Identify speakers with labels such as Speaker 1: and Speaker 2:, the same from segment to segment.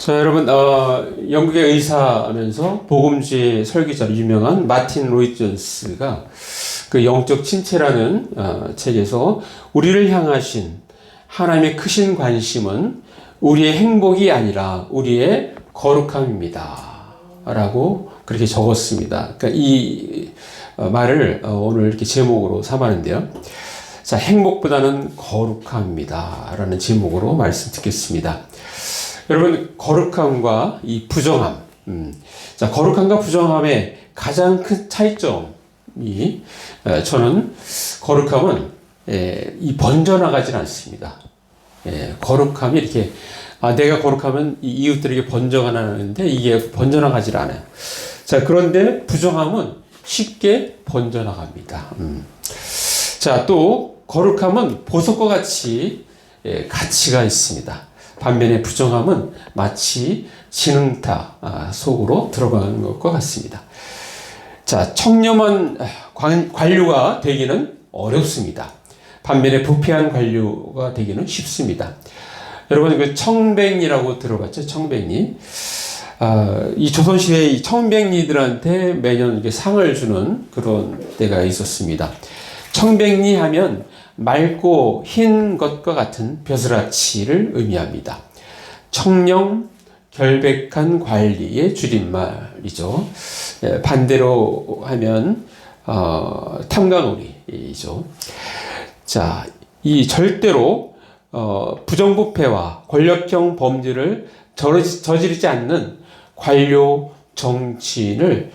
Speaker 1: 자, 여러분, 영국의 의사하면서 복음주의 설교자로 유명한 마틴 로이드 존스가 그 영적 침체라는 책에서 우리를 향하신 하나님의 크신 관심은 우리의 행복이 아니라 우리의 거룩함입니다. 라고 그렇게 적었습니다. 그러니까 이 말을 오늘 이렇게 제목으로 삼았는데요. 자, 행복보다는 거룩함입니다. 라는 제목으로 말씀 듣겠습니다. 여러분, 거룩함과 이 부정함. 자, 거룩함과 부정함의 가장 큰 차이점이, 저는 거룩함은, 이 번져나가질 않습니다. 거룩함이 이렇게, 내가 거룩하면 이 이웃들에게 번져나가는데 이게 번져나가질 않아요. 자, 그런데 부정함은 쉽게 번져나갑니다. 자, 또, 거룩함은 보석과 같이, 가치가 있습니다. 반면에 부정함은 마치 진흙탕 속으로 들어가는 것과 같습니다. 자, 청렴한 관료가 되기는 어렵습니다. 반면에 부패한 관료가 되기는 쉽습니다. 여러분, 그 청백리라고 들어봤죠? 청백리. 이 조선시대의 청백리들한테 매년 이렇게 상을 주는 그런 때가 있었습니다. 청백리 하면 맑고 흰 것과 같은 벼슬아치를 의미합니다. 청령, 결백한 관리의 줄임말이죠. 반대로 하면 탐관오리이죠. 자, 이 절대로 부정부패와 권력형 범죄를 저지르지 않는 관료 정치인을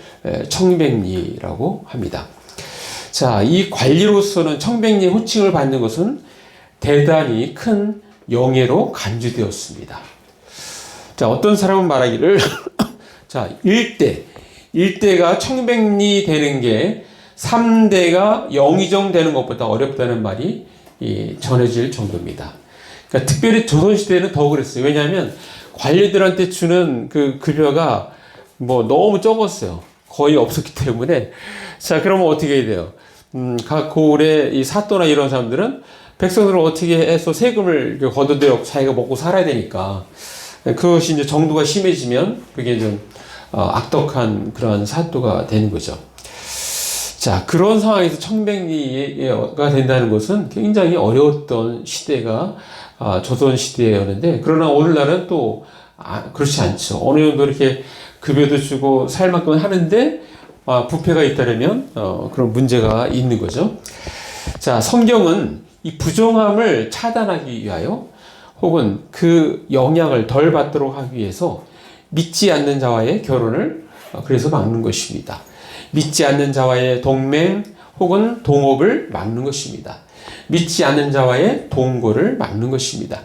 Speaker 1: 청백리라고 합니다. 자, 이 관리로서는 청백리의 호칭을 받는 것은 대단히 큰 영예로 간주되었습니다. 자, 어떤 사람은 말하기를, 자, 1대가 청백리 되는 게 3대가 영의정 되는 것보다 어렵다는 말이 전해질 정도입니다. 그러니까 특별히 조선시대는 더 그랬어요. 왜냐하면 관리들한테 주는 그 급여가 너무 적었어요. 거의 없었기 때문에. 자, 그러면 어떻게 해야 돼요? 각 고을의 이 사또나 이런 사람들은 백성들을 어떻게 해서 세금을 걷어들여 자기가 먹고 살아야 되니까 그것이 이제 정도가 심해지면 그게 좀 악덕한 그런 사또가 되는 거죠. 자, 그런 상황에서 청백리가 된다는 것은 굉장히 어려웠던 시대가 조선 시대였는데, 그러나 오늘날은 또 그렇지 않죠. 어느 정도 이렇게 급여도 주고 살 만큼 하는데 부패가 있다면 그런 문제가 있는 거죠. 자, 성경은 이 부정함을 차단하기 위하여 혹은 그 영향을 덜 받도록 하기 위해서 믿지 않는 자와의 결혼을 그래서 막는 것입니다. 믿지 않는 자와의 동맹 혹은 동업을 막는 것입니다. 믿지 않는 자와의 동거를 막는 것입니다.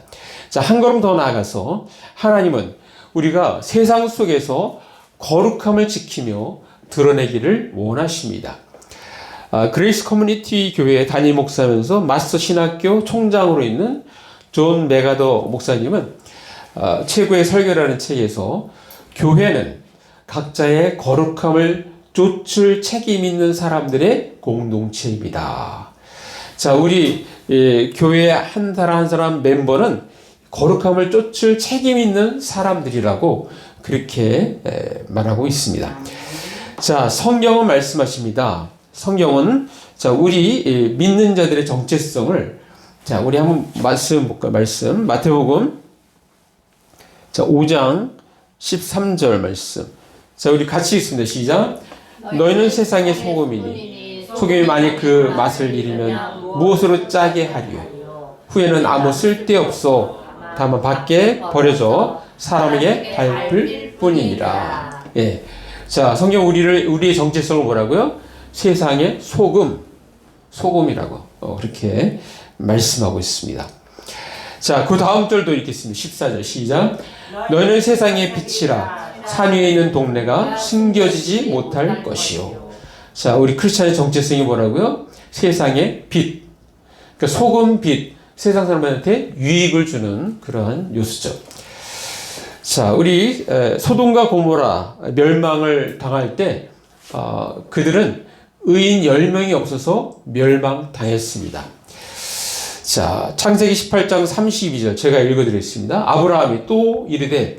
Speaker 1: 자, 한 걸음 더 나아가서 하나님은 우리가 세상 속에서 거룩함을 지키며 드러내기를 원하십니다. 그레이스 커뮤니티 교회 담임 목사면서 마스터 신학교 총장으로 있는 존 메가더 목사님은 최고의 설교라는 책에서 교회는 각자의 거룩함을 쫓을 책임 있는 사람들의 공동체입니다. 자, 우리 교회의 한 사람 한 사람 멤버는 거룩함을 쫓을 책임 있는 사람들이라고 그렇게 말하고 있습니다. 자, 성경은 말씀하십니다. 성경은, 자, 우리 믿는 자들의 정체성을, 자, 우리 한번 말씀 볼까요? 말씀. 마태복음, 자, 5장 13절 말씀. 자, 우리 같이 읽습니다. 시작. 너희는 세상의 소금이니, 소금이 만일 그 맛을 잃으면 무엇으로 짜게 하리요? 후에는 아무 쓸데없어 다만 밖에 버려져 사람에게 밟을 뿐이니라. 예. 자, 성경 우리의 정체성을 뭐라고요? 세상의 소금이라고 그렇게 말씀하고 있습니다. 자, 그 다음 절도 읽겠습니다. 14절 시작. 너희는 세상의 빛이라 산 위에 있는 동네가 숨겨지지 못할 것이요. 자, 우리 크리스찬의 정체성이 뭐라고요? 세상의 빛. 그러니까 소금 빛. 세상 사람들한테 유익을 주는 그러한 요소죠. 자, 우리 소돔과 고모라 멸망을 당할 때 그들은 의인 10명이 없어서 멸망당했습니다. 자, 창세기 18장 32절 제가 읽어드리겠습니다. 아브라함이 또 이르되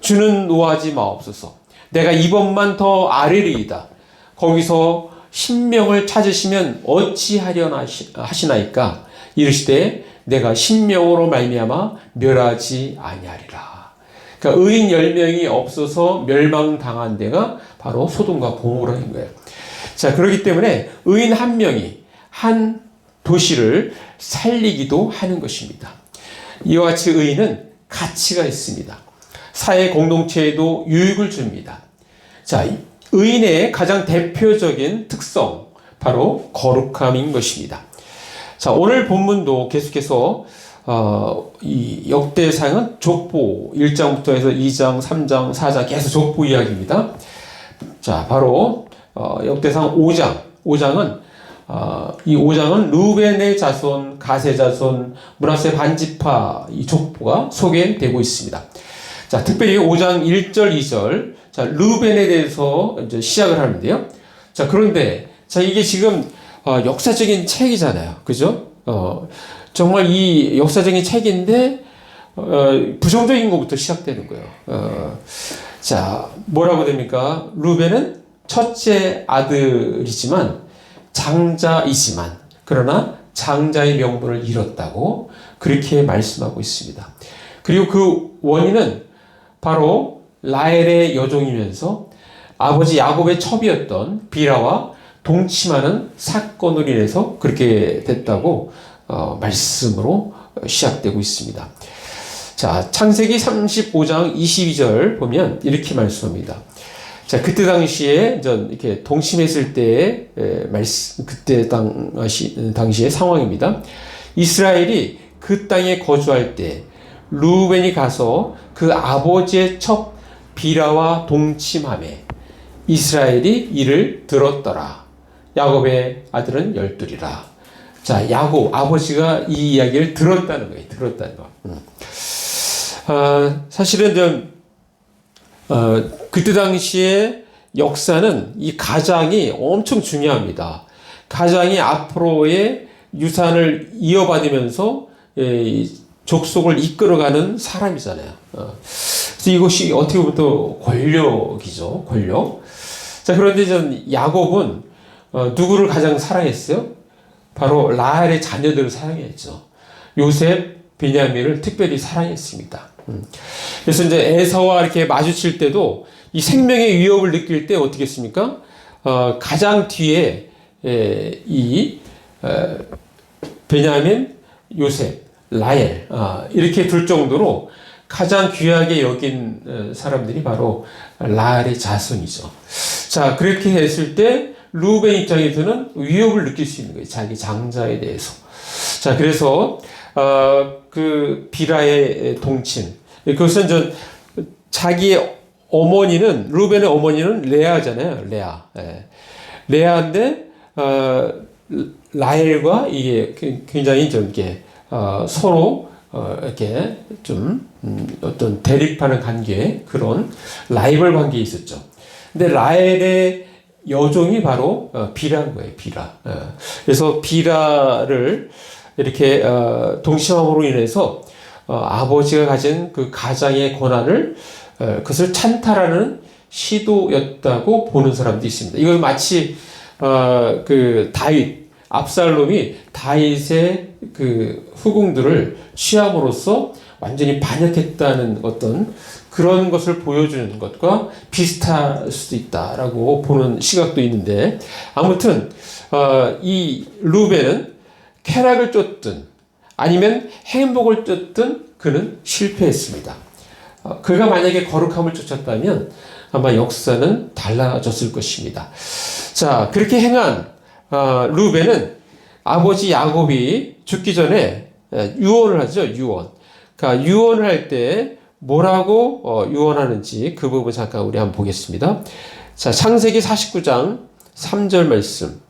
Speaker 1: 주는 노하지 마옵소서. 내가 이번만 더 아뢰리이다. 거기서 신명을 찾으시면 어찌하려나 하시나이까. 이르시되 내가 신명으로 말미암아 멸하지 아니하리라. 그러니까 의인 10명이 없어서 멸망당한 데가 바로 소돔과 고모라인 거예요. 자, 그렇기 때문에 의인 한 명이 한 도시를 살리기도 하는 것입니다. 이와 같이 의인은 가치가 있습니다. 사회 공동체에도 유익을 줍니다. 자, 의인의 가장 대표적인 특성, 바로 거룩함인 것입니다. 자, 오늘 본문도 계속해서 이 역대상은 족보 1장부터 해서 2장, 3장, 4장 계속 족보 이야기입니다. 자, 바로 역대상 5장은 이 5장은 루벤의 자손, 가세 자손, 므낫세 반지파 이 족보가 소개되고 있습니다. 자, 특별히 5장 1절, 2절, 자, 루벤에 대해서 이제 시작을 하는데요. 자, 그런데, 자, 이게 지금, 역사적인 책이잖아요. 그죠? 정말 이 역사적인 책인데, 부정적인 것부터 시작되는 거예요. 자, 뭐라고 됩니까? 루벤은 첫째 아들이지만, 장자이지만, 그러나 장자의 명분을 잃었다고 그렇게 말씀하고 있습니다. 그리고 그 원인은 바로 라헬의 여종이면서 아버지 야곱의 첩이었던 비라와 동침하는 사건으로 인해서 그렇게 됐다고 말씀으로 시작되고 있습니다. 자, 창세기 35장 22절 보면 이렇게 말씀합니다. 자, 그때 당시에 이렇게 동침했을 때의 말씀, 그때 당시의 상황입니다. 이스라엘이 그 땅에 거주할 때 루벤이 가서 그 아버지의 첩 비라와 동침하매 이스라엘이 이를 들었더라. 야곱의 아들은 12이라. 자, 야곱 아버지가 이 이야기를 들었다는 거예요. 들었다는 거. 사실은 그때 당시에 역사는 이 가장이 엄청 중요합니다. 가장이 앞으로의 유산을 이어받으면서 족속을 이끌어가는 사람이잖아요. 그래서 이것이 어떻게 보면 또 권력이죠. 권력. 자, 그런데 야곱은 누구를 가장 사랑했어요? 바로 라헬의 자녀들을 사랑했죠. 요셉, 베냐민을 특별히 사랑했습니다. 그래서 이제 에서와 이렇게 마주칠 때도 이 생명의 위협을 느낄 때 어떻게 했습니까? 가장 뒤에 이 베냐민, 요셉, 라헬 이렇게 둘 정도로 가장 귀하게 여긴 사람들이 바로 라헬의 자손이죠. 자, 그렇게 했을 때 루벤 입장에서는 위협을 느낄 수 있는 거예요. 자기 장자에 대해서. 자, 그래서 그 비라의 동침. 그것은 자기의 어머니는 루벤의 어머니는 레아잖아요. 레아. 레아인데 라헬과 이게 굉장히 좀 이렇게 서로 이렇게 좀 어떤 대립하는 관계 그런 라이벌 관계에 있었죠. 근데 라헬의 여종이 바로 비라인 거예요. 비라. 그래서 비라를 이렇게 동침함으로 인해서 아버지가 가진 그 가장의 권한을 그것을 찬탈하는 시도였다고 보는 사람도 있습니다. 이건 마치 그 다윗 압살롬이 다윗의 그 후궁들을 취함으로써 완전히 반역했다는 어떤 그런 것을 보여주는 것과 비슷할 수도 있다라고 보는 시각도 있는데 아무튼 이 루벤은 쾌락을 쫓든 아니면 행복을 쫓든 그는 실패했습니다. 그가 만약에 거룩함을 쫓았다면 아마 역사는 달라졌을 것입니다. 자, 그렇게 행한 루벤은 아버지 야곱이 죽기 전에 유언을 하죠. 유언. 그러니까 유언을 할 때 뭐라고 유언하는지 그 부분 잠깐 우리 한번 보겠습니다. 자, 창세기 49장 3절 말씀.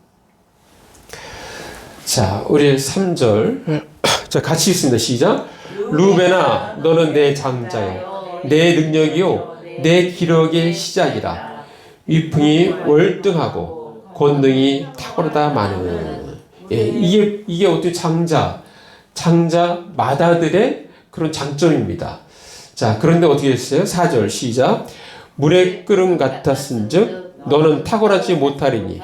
Speaker 1: 자, 우리 3절. 자, 같이 읽습니다. 시작. 루벤아, 너는 내 장자요, 내 능력이요, 내 기력의 시작이라. 위풍이 월등하고 권능이 탁월하다 마는. 예, 이게 어떻게 장자 마다들의 그런 장점입니다. 자, 그런데 어떻게 했어요? 4절 시작. 물의 끓음 같았은즉 너는 탁월하지 못하리니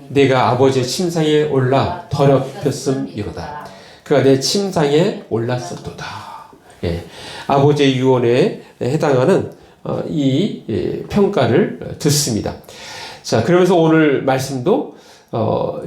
Speaker 1: 내가 아버지의 침상에 올라 더럽혔음이로다. 그가 내 침상에 올랐었도다. 예, 아버지의 유언에 해당하는 이 평가를 듣습니다. 자, 그러면서 오늘 말씀도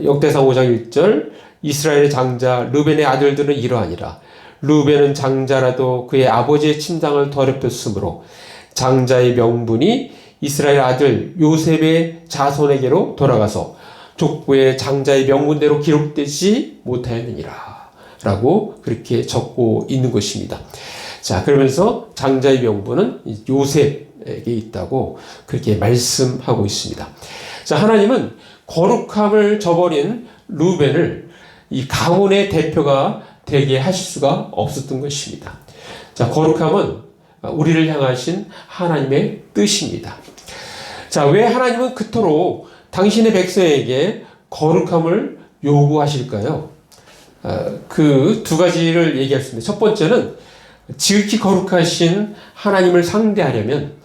Speaker 1: 역대상 5장 1절 이스라엘의 장자 르벤의 아들들은 이러하니라. 르벤은 장자라도 그의 아버지의 침상을 더럽혔으므로 장자의 명분이 이스라엘 아들 요셉의 자손에게로 돌아가서 족보의 장자의 명분대로 기록되지 못하였느니라 라고 그렇게 적고 있는 것입니다. 자, 그러면서 장자의 명분은 요셉에게 있다고 그렇게 말씀하고 있습니다. 자, 하나님은 거룩함을 저버린 르벤을 이 가문의 대표가 되게 하실 수가 없었던 것입니다. 자, 거룩함은 우리를 향하신 하나님의 뜻입니다. 자, 왜 하나님은 그토록 당신의 백성에게 거룩함을 요구하실까요? 그 두 가지를 얘기했습니다. 첫 번째는 지극히 거룩하신 하나님을 상대하려면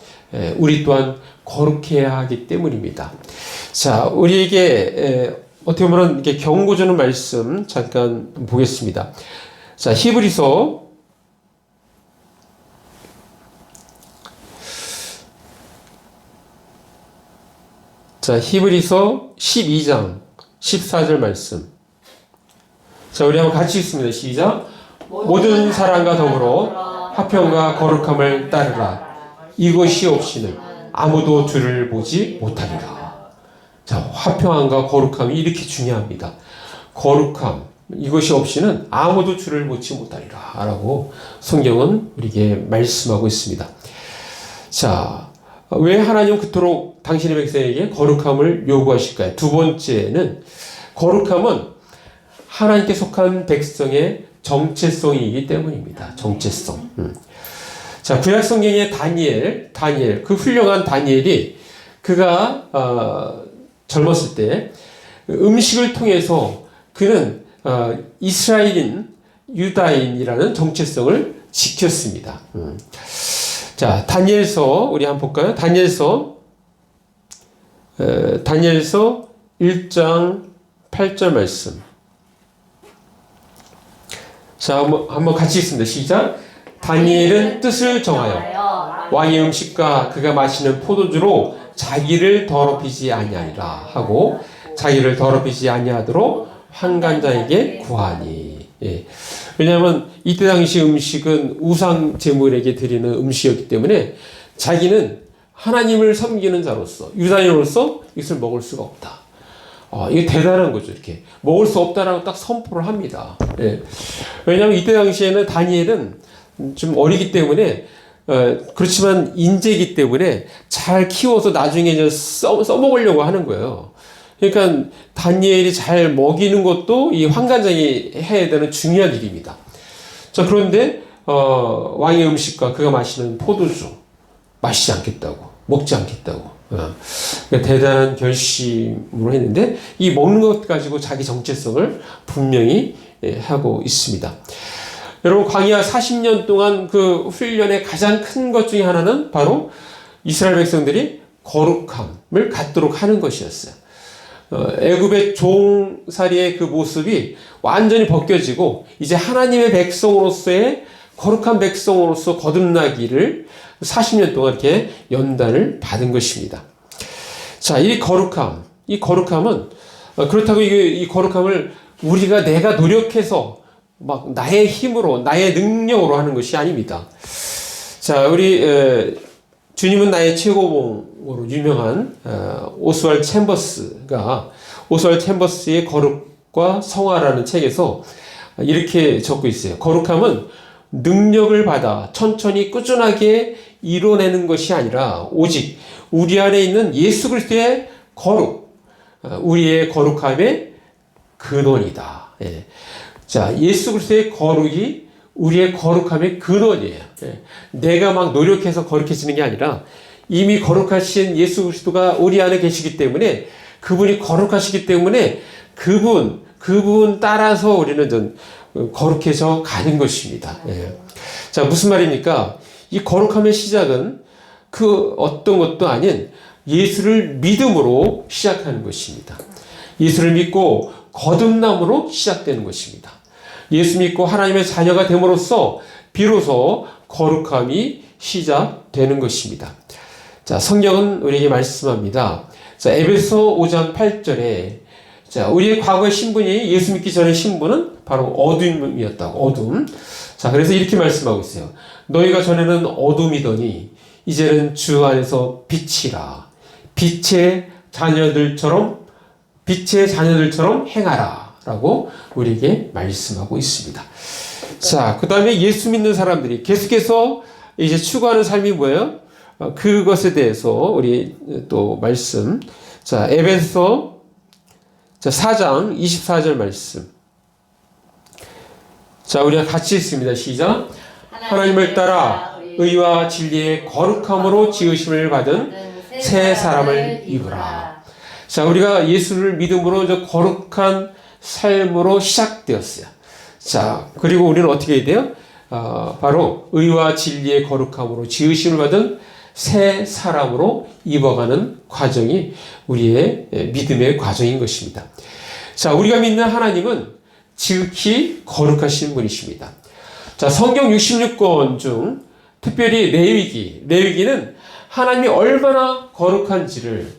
Speaker 1: 우리 또한 거룩해야 하기 때문입니다. 자, 우리에게 어떻게 보면 이렇게 경고 주는 말씀 잠깐 보겠습니다. 자, 히브리서 12장 14절 말씀. 자, 우리 한번 같이 읽습니다. 시작. 모든 사랑과 더불어 화평과 거룩함을 따르라. 이것이 없이는 아무도 주를 보지 못하리라. 자, 화평함과 거룩함이 이렇게 중요합니다. 거룩함, 이것이 없이는 아무도 주를 보지 못하리라 라고 성경은 우리에게 말씀하고 있습니다. 자, 왜 하나님은 그토록 당신의 백성에게 거룩함을 요구하실까요? 두 번째는 거룩함은 하나님께 속한 백성의 정체성이기 때문입니다. 정체성. 자, 구약 성경의 다니엘, 그 훌륭한 다니엘이 그가 젊었을 때 음식을 통해서 그는 이스라엘인, 유다인이라는 정체성을 지켰습니다. 자, 다니엘서 우리 한번 볼까요? 다니엘서 1장 8절 말씀. 자, 한번 같이 읽습니다. 시작. 다니엘은 뜻을 정하여 왕의 음식과 그가 마시는 포도주로 자기를 더럽히지 아니하리라 하고 자기를 더럽히지 아니하도록 환관자에게 구하니. 예. 왜냐하면 이때 당시 음식은 우상 제물에게 드리는 음식이었기 때문에 자기는 하나님을 섬기는 자로서 유다인으로서 이것을 먹을 수가 없다. 이게 대단한 거죠. 이렇게 먹을 수 없다라고 딱 선포를 합니다. 예. 왜냐하면 이때 당시에는 다니엘은 좀 어리기 때문에 그렇지만 인재이기 때문에 잘 키워서 나중에 이제 써먹으려고 하는 거예요. 그러니까 다니엘이 잘 먹이는 것도 이 환관장이 해야 되는 중요한 일입니다. 자, 그런데 왕의 음식과 그가 마시는 포도주 마시지 않겠다고, 먹지 않겠다고 대단한 결심을 했는데 이 먹는 것 가지고 자기 정체성을 분명히 하고 있습니다. 여러분, 광야 40년 동안 그 훈련의 가장 큰 것 중에 하나는 바로 이스라엘 백성들이 거룩함을 갖도록 하는 것이었어요. 애굽의 종살이의 그 모습이 완전히 벗겨지고 이제 하나님의 백성으로서의 거룩한 백성으로서 거듭나기를 40년 동안 이렇게 연단을 받은 것입니다. 자, 이 거룩함은 그렇다고 이 거룩함을 내가 노력해서 막 나의 힘으로, 나의 능력으로 하는 것이 아닙니다. 자, 우리 주님은 나의 최고봉으로 유명한 오스왈드 챔버스의 거룩과 성화라는 책에서 이렇게 적고 있어요. 거룩함은 능력을 받아 천천히 꾸준하게 이뤄내는 것이 아니라 오직 우리 안에 있는 예수 그리스도의 거룩, 우리의 거룩함의 근원이다. 예. 자, 예수 그리스도의 거룩이 우리의 거룩함의 근원이에요. 예. 내가 막 노력해서 거룩해지는 게 아니라 이미 거룩하신 예수 그리스도가 우리 안에 계시기 때문에 그분이 거룩하시기 때문에 그분 따라서 우리는 좀 거룩해져 가는 것입니다. 예. 자, 무슨 말입니까? 이 거룩함의 시작은 그 어떤 것도 아닌 예수를 믿음으로 시작하는 것입니다. 예수를 믿고 거듭남으로 시작되는 것입니다. 예수 믿고 하나님의 자녀가 됨으로써 비로소 거룩함이 시작되는 것입니다. 자, 성경은 우리에게 말씀합니다. 자, 에베소 5장 8절에 자, 우리의 과거의 신분이 예수 믿기 전의 신분은 바로 어둠이었다고. 어둠. 자, 그래서 이렇게 말씀하고 있어요. 너희가 전에는 어둠이더니 이제는 주 안에서 빛이라. 빛의 자녀들처럼 행하라. 라고 우리에게 말씀하고 있습니다. 자, 그 다음에 예수 믿는 사람들이 계속해서 이제 추구하는 삶이 뭐예요? 그것에 대해서 우리 또 말씀. 자, 에베소 4장 24절 말씀. 자, 우리가 같이 읽습니다. 시작. 하나님을 따라 의와 진리의 거룩함으로 지으심을 받은 새 사람을 입으라. 자, 우리가 예수를 믿음으로 저 거룩한 삶으로 시작되었어요. 자, 그리고 우리는 어떻게 해야 돼요? 바로 의와 진리의 거룩함으로 지으심을 받은 새 사람으로 입어가는 과정이 우리의 믿음의 과정인 것입니다. 자, 우리가 믿는 하나님은 지극히 거룩하신 분이십니다. 자, 성경 66권 중 특별히 레위기는 하나님이 얼마나 거룩한지를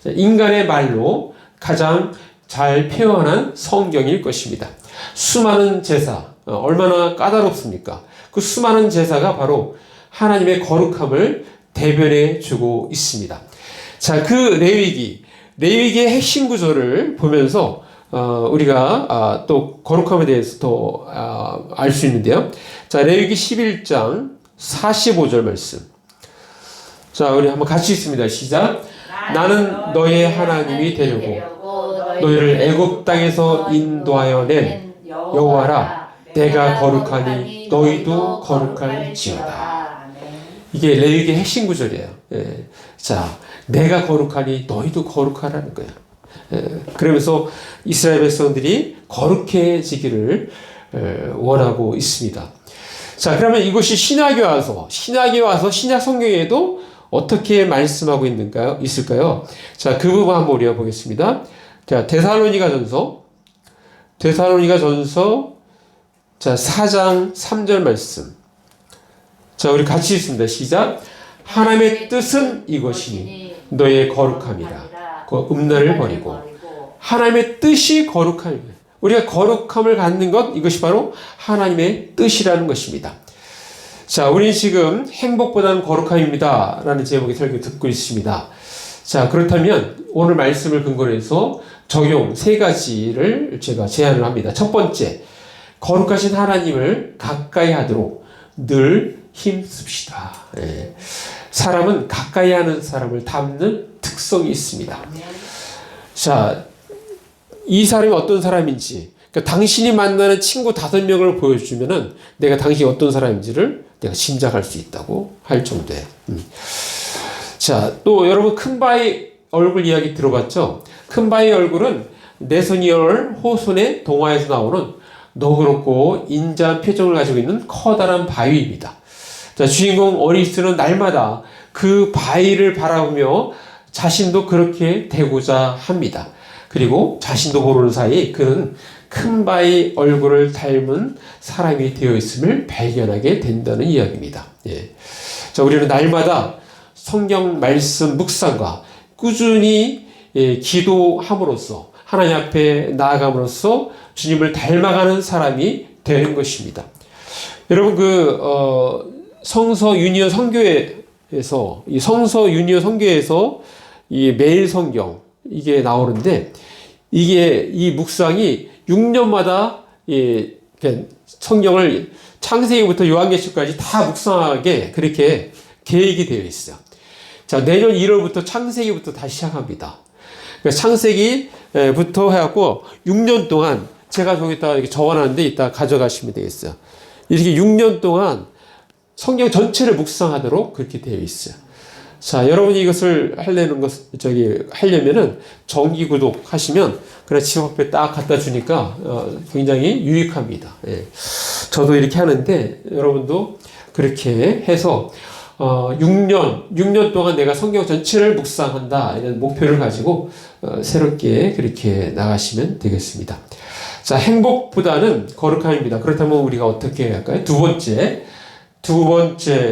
Speaker 1: 인간의 말로 가장 잘 표현한 성경일 것입니다. 수많은 제사, 얼마나 까다롭습니까? 그 수많은 제사가 바로 하나님의 거룩함을 대변해 주고 있습니다. 자, 그 레위기의 핵심 구조를 보면서 우리가 또 거룩함에 대해서 더 알 수 있는데요. 자, 레위기 11장 45절 말씀. 자, 우리 한번 같이 읽습니다. 시작. 나는 너의 하나님이 되려고 너희를 애굽 땅에서 인도하여 낸 여호와라. 내가 거룩하니 너희도 거룩할지어다. 이게 레위기의 핵심 구절이에요. 예. 자, 내가 거룩하니 너희도 거룩하라는 거야. 예. 그러면서 이스라엘 백성들이 거룩해지기를 원하고 있습니다. 자, 그러면 이것이 신약에 와서 신약 성경에도 어떻게 말씀하고 있을까요? 자, 그 부분 한번 우리가 보겠습니다. 자, 데살로니가전서 자, 4장 3절 말씀. 자, 우리 같이 읽습니다. 시작. 하나님의 뜻은 이것이니 너의 거룩함이라. 그 음란을 버리고 하나님의 뜻이 거룩함이다. 우리가 거룩함을 갖는 것, 이것이 바로 하나님의 뜻이라는 것입니다. 자, 우리는 지금 행복보다는 거룩함입니다. 라는 제목의 설교 듣고 있습니다. 자, 그렇다면 오늘 말씀을 근거로 해서 적용 3가지를 제가 제안을 합니다. 첫 번째, 거룩하신 하나님을 가까이 하도록 늘 힘씁시다. 예. 사람은 가까이 하는 사람을 닮는 특성이 있습니다. 자, 이 사람이 어떤 사람인지, 그러니까 당신이 만나는 친구 5명을 보여주면은 내가 당신이 어떤 사람인지를 내가 짐작할 수 있다고 할 정도예요. 자, 또 여러분 큰바위 얼굴 이야기 들어봤죠? 큰바위 얼굴은 내소니얼 호손의 동화에서 나오는 너그럽고 인자한 표정을 가지고 있는 커다란 바위입니다. 자, 주인공 어리스는 날마다 그 바위를 바라보며 자신도 그렇게 되고자 합니다. 그리고 자신도 모르는 사이 그는 큰 바위 얼굴을 닮은 사람이 되어 있음을 발견하게 된다는 이야기입니다. 예. 자, 우리는 날마다 성경 말씀 묵상과 꾸준히 기도함으로써 하나님 앞에 나아감으로써 주님을 닮아가는 사람이 되는 것입니다. 여러분, 성서 유니온 선교회에서 이 매일 성경 이게 나오는데, 이 묵상이 6년마다 성경을 창세기부터 요한계시록까지 다 묵상하게 그렇게 계획이 되어 있어요. 자, 내년 1월부터 창세기부터 다시 시작합니다. 그러니까 창세기부터 해갖고 6년 동안 제가 저기다 이렇게 적어놨는데 이따 가져가시면 되겠어요. 이렇게 6년 동안 성경 전체를 묵상하도록 그렇게 되어 있어요. 자, 여러분이 이것을 하려면은 정기 구독하시면 그래 집 앞에 딱 갖다 주니까 굉장히 유익합니다. 예. 저도 이렇게 하는데 여러분도 그렇게 해서 6년 동안 내가 성경 전체를 묵상한다 이런 목표를 가지고 새롭게 그렇게 나가시면 되겠습니다. 자, 행복보다는 거룩함입니다. 그렇다면 우리가 어떻게 해야 할까요? 두 번째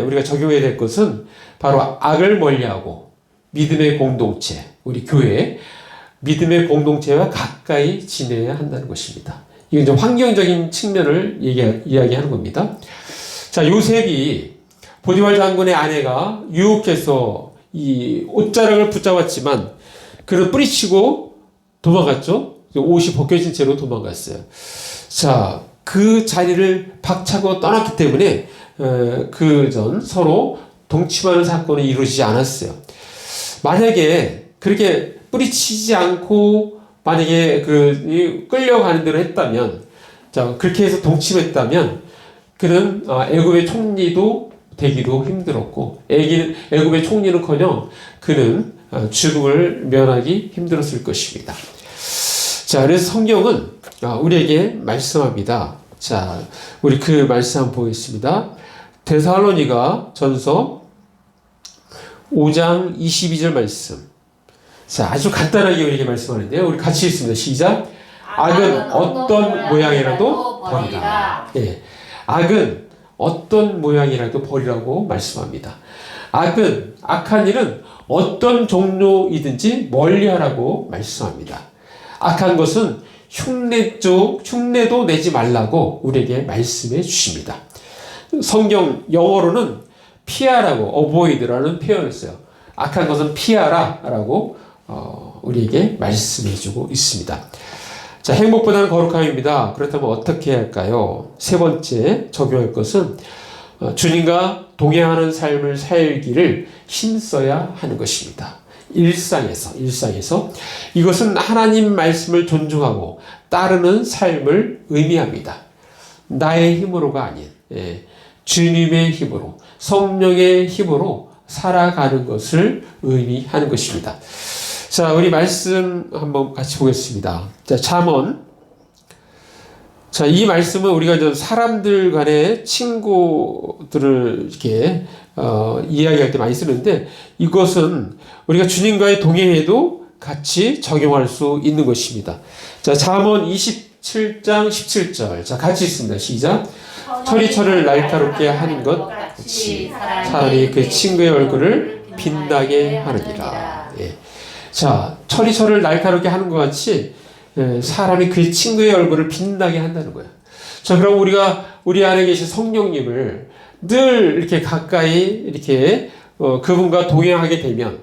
Speaker 1: 우리가 적용해야 될 것은 바로 악을 멀리하고 믿음의 공동체, 우리 교회 믿음의 공동체와 가까이 지내야 한다는 것입니다. 이건 좀 환경적인 측면을 이야기하는 겁니다. 자, 요셉이 보디발 장군의 아내가 유혹해서 이 옷자락을 붙잡았지만 그를 뿌리치고 도망갔죠. 옷이 벗겨진 채로 도망갔어요. 자, 그 자리를 박차고 떠났기 때문에 그 전 서로 동침하는 사건이 이루어지지 않았어요. 만약에 그렇게 뿌리치지 않고 만약에 끌려가는 대로 했다면, 자, 그렇게 해서 동침했다면 그는 애굽의 총리도 되기도 힘들었고, 애굽의 총리는커녕 그는 죽음을 면하기 힘들었을 것입니다. 자, 그래서 성경은 우리에게 말씀합니다. 자, 우리 그 말씀 한번 보겠습니다. 데살로니가 전서 5장 22절 말씀. 자, 아주 간단하게 우리에게 말씀하는데요. 우리 같이 읽습니다. 시작. 악은 어떤 모양이라도 버리라. 예. 악은 어떤 모양이라도 버리라고 말씀합니다. 악한 일은 어떤 종류이든지 멀리하라고 말씀합니다. 악한 것은 흉내도 내지 말라고 우리에게 말씀해 주십니다. 성경 영어로는 피하라고 avoid라는 표현을 써요. 악한 것은 피하라라고 우리에게 말씀해 주고 있습니다. 자, 행복보다는 거룩함입니다. 그렇다면 어떻게 해야 할까요? 세 번째 적용할 것은 주님과 동행하는 삶을 살기를 힘써야 하는 것입니다. 일상에서 이것은 하나님 말씀을 존중하고 따르는 삶을 의미합니다. 나의 힘으로가 아닌 주님의 힘으로, 성령의 힘으로 살아가는 것을 의미하는 것입니다. 자, 우리 말씀 한번 같이 보겠습니다. 자, 잠언. 자, 이 말씀은 우리가 이제 사람들 간의 친구들을 이렇게 이야기할 때 많이 쓰는데, 이것은 우리가 주님과의 동행에도 같이 적용할 수 있는 것입니다. 자, 잠언 27장 17절. 자, 같이 읽습니다. 시작. 철이 철을 날카롭게 하는 것 같이 사람이 그 친구의 얼굴을 빛나게 하느니라. 예. 자, 철이 철을 날카롭게 하는 것 같이 사람이 그 친구의 얼굴을 빛나게 한다는 거예요. 자, 그럼 우리 안에 계신 성령님을 늘 이렇게 가까이 이렇게 그분과 동행하게 되면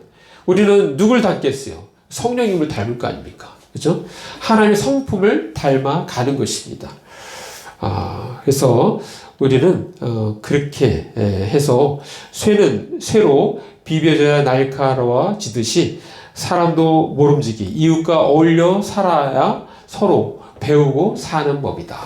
Speaker 1: 우리는 누굴 닮겠어요? 성령님을 닮을 거 아닙니까? 그렇죠? 하나님의 성품을 닮아 가는 것입니다. 그래서 우리는 그렇게 해서 쇠로 비벼져야 날카로워지듯이 사람도 모름지기 이웃과 어울려 살아야 서로 배우고 사는 법이다.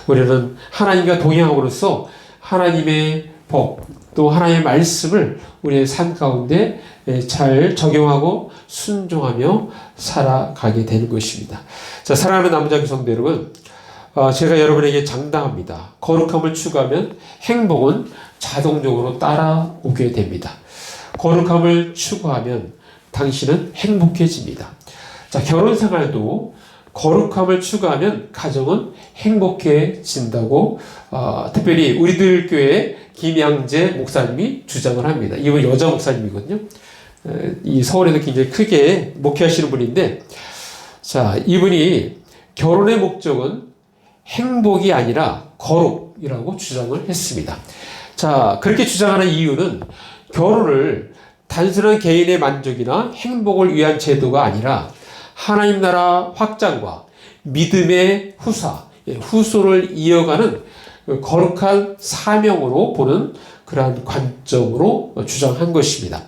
Speaker 1: 우리는 하나님과 동행함으로써 하나님의 법, 또 하나님의 말씀을 우리의 삶 가운데 잘 적용하고 순종하며 살아가게 되는 것입니다. 자, 사랑하는 남자 성도 여러분, 제가 여러분에게 장담합니다. 거룩함을 추구하면 행복은 자동적으로 따라오게 됩니다. 거룩함을 추구하면 당신은 행복해집니다. 자, 결혼 생활도 거룩함을 추구하면 가정은 행복해진다고 특별히 우리들 교회 김양재 목사님이 주장을 합니다. 이분 여자 목사님이거든요. 이 서울에도 굉장히 크게 목회하시는 분인데, 자, 이분이 결혼의 목적은 행복이 아니라 거룩이라고 주장을 했습니다. 자, 그렇게 주장하는 이유는 결혼을 단순한 개인의 만족이나 행복을 위한 제도가 아니라 하나님 나라 확장과 믿음의 후소를 이어가는 거룩한 사명으로 보는 그러한 관점으로 주장한 것입니다.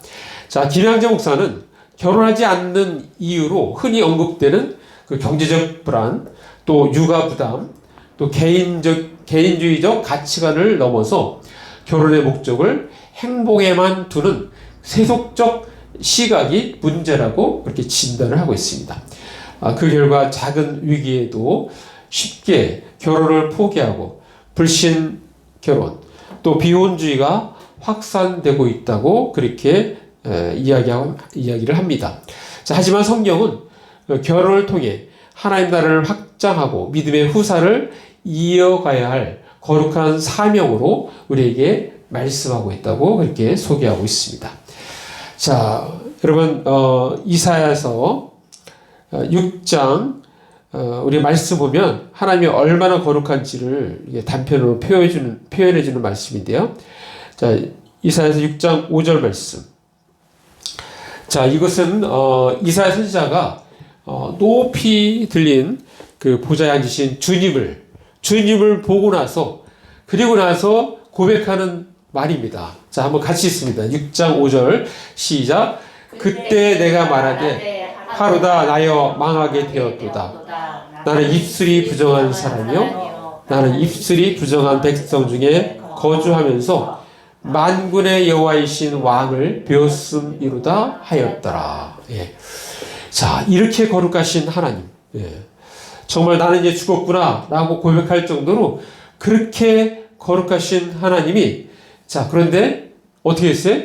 Speaker 1: 자, 김양재 목사는 결혼하지 않는 이유로 흔히 언급되는 그 경제적 불안, 또 육아 부담, 또 개인주의적 가치관을 넘어서 결혼의 목적을 행복에만 두는 세속적 시각이 문제라고 그렇게 진단을 하고 있습니다. 그 결과 작은 위기에도 쉽게 결혼을 포기하고 불신 결혼, 또 비혼주의가 확산되고 있다고 그렇게 이야기를 합니다. 자, 하지만 성경은 결혼을 통해 하나님 나라를 확장하고 믿음의 후사를 이어가야 할 거룩한 사명으로 우리에게 말씀하고 있다고 그렇게 소개하고 있습니다. 자, 여러분, 이사야서 6장 우리 말씀 보면 하나님이 얼마나 거룩한지를 단편으로 표현해주는 말씀인데요. 자, 이사야서 6장 5절 말씀. 자, 이것은 이사야 선지자가 높이 들린 그 보좌에 앉으신 주님을 보고 나서 그리고 나서 고백하는 말입니다. 자, 한번 같이 읽습니다. 6장 5절 시작. 그때 내가 말하되 하루다 나여 망하게 되었도다. 나는 입술이 부정한 사람이요 나는 입술이 부정한 백성 중에 거주하면서 만군의 여호와이신 왕을 배웠음이로다 하였더라. 예. 자, 이렇게 거룩하신 하나님. 예. 정말 나는 이제 죽었구나 라고 고백할 정도로 그렇게 거룩하신 하나님이, 자, 그런데 어떻게 했어요?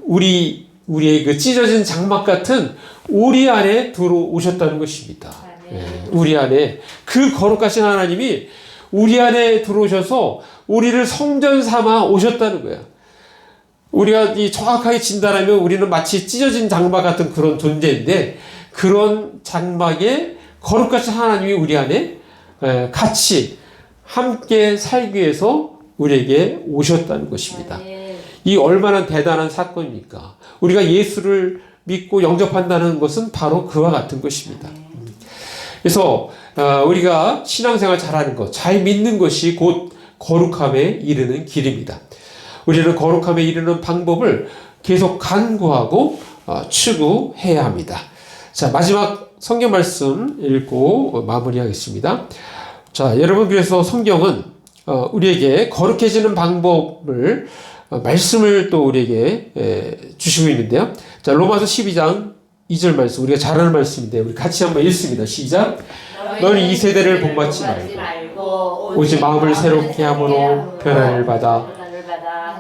Speaker 1: 우리의 그 찢어진 장막 같은 우리 안에 들어오셨다는 것입니다. 예. 우리 안에 그 거룩하신 하나님이 우리 안에 들어오셔서 우리를 성전 삼아 오셨다는 거야. 우리가 정확하게 진단하면 우리는 마치 찢어진 장막 같은 그런 존재인데, 그런 장막에 거룩하신 하나님이 우리 안에 같이 함께 살기 위해서 우리에게 오셨다는 것입니다. 이 얼마나 대단한 사건입니까? 우리가 예수를 믿고 영접한다는 것은 바로 그와 같은 것입니다. 그래서 우리가 신앙생활 잘하는 것, 잘 믿는 것이 곧 거룩함에 이르는 길입니다. 우리는 거룩함에 이르는 방법을 계속 간구하고 추구해야 합니다. 자, 마지막 성경 말씀 읽고 마무리하겠습니다. 자, 여러분, 그래서 성경은 우리에게 거룩해지는 방법을 말씀을 또 우리에게 주시고 있는데요. 자, 로마서 12장 2절 말씀, 우리가 잘 아는 말씀인데 우리 같이 한번 읽습니다. 시작. 너는 이 세대를 본받지 말고 오직 마음을 새롭게 함으로 변화를 받아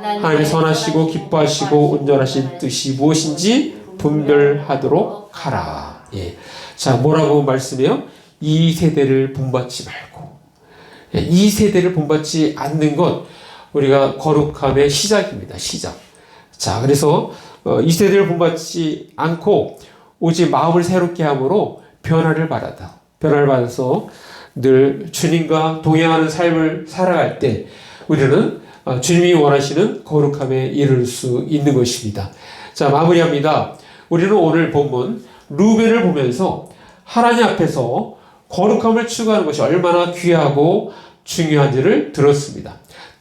Speaker 1: 하나님의 선하시고 기뻐하시고 온전하신 뜻이 무엇인지 분별하도록 하라. 예. 자, 뭐라고 말씀해요? 이 세대를 본받지 말고. 예, 이 세대를 본받지 않는 것, 우리가 거룩함의 시작입니다. 시작. 자, 그래서 이 세대를 본받지 않고 오직 마음을 새롭게 함으로 변화를 받아서 늘 주님과 동행하는 삶을 살아갈 때 우리는 주님이 원하시는 거룩함에 이를 수 있는 것입니다. 자, 마무리합니다. 우리는 오늘 본문 루벤을 보면서 하나님 앞에서 거룩함을 추구하는 것이 얼마나 귀하고 중요한지를 들었습니다.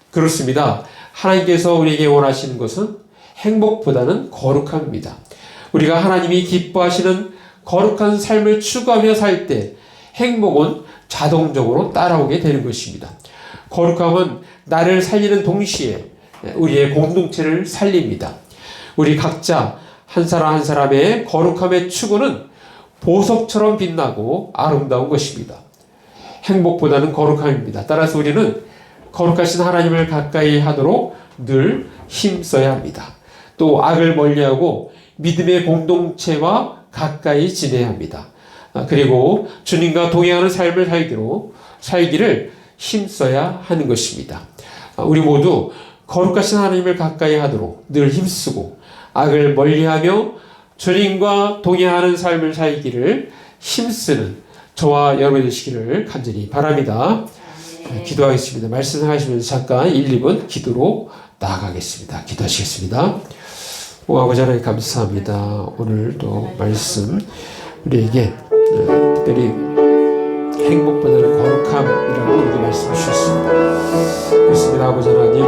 Speaker 1: 그렇습니다. 하나님께서 우리에게 원하시는 것은 행복보다는 거룩함입니다. 우리가 하나님이 기뻐하시는 거룩한 삶을 추구하며 살 때 행복은 자동적으로 따라오게 되는 것입니다. 거룩함은 나를 살리는 동시에 우리의 공동체를 살립니다. 우리 각자 한 사람 한 사람의 거룩함의 추구는 보석처럼 빛나고 아름다운 것입니다. 행복보다는 거룩함입니다. 따라서 우리는 거룩하신 하나님을 가까이 하도록 늘 힘써야 합니다. 또 악을 멀리하고 믿음의 공동체와 가까이 지내야 합니다. 그리고 주님과 동행하는 삶을 살기를 힘써야 하는 것입니다. 우리 모두 거룩하신 하나님을 가까이 하도록 늘 힘쓰고 악을 멀리하며 주님과 동행하는 삶을 살기를 힘쓰는 저와 여러분이 되시기를 간절히 바랍니다. 기도하겠습니다. 말씀하시면서 잠깐 1, 2분 기도로 나아가겠습니다. 기도하시겠습니다. 아버지 하나님 감사합니다. 오늘도 말씀 우리에게 특별히 행복보다는 거룩함이라고 우리에게 말씀해 주셨습니다. 그렇습니다. 아버지 하나님,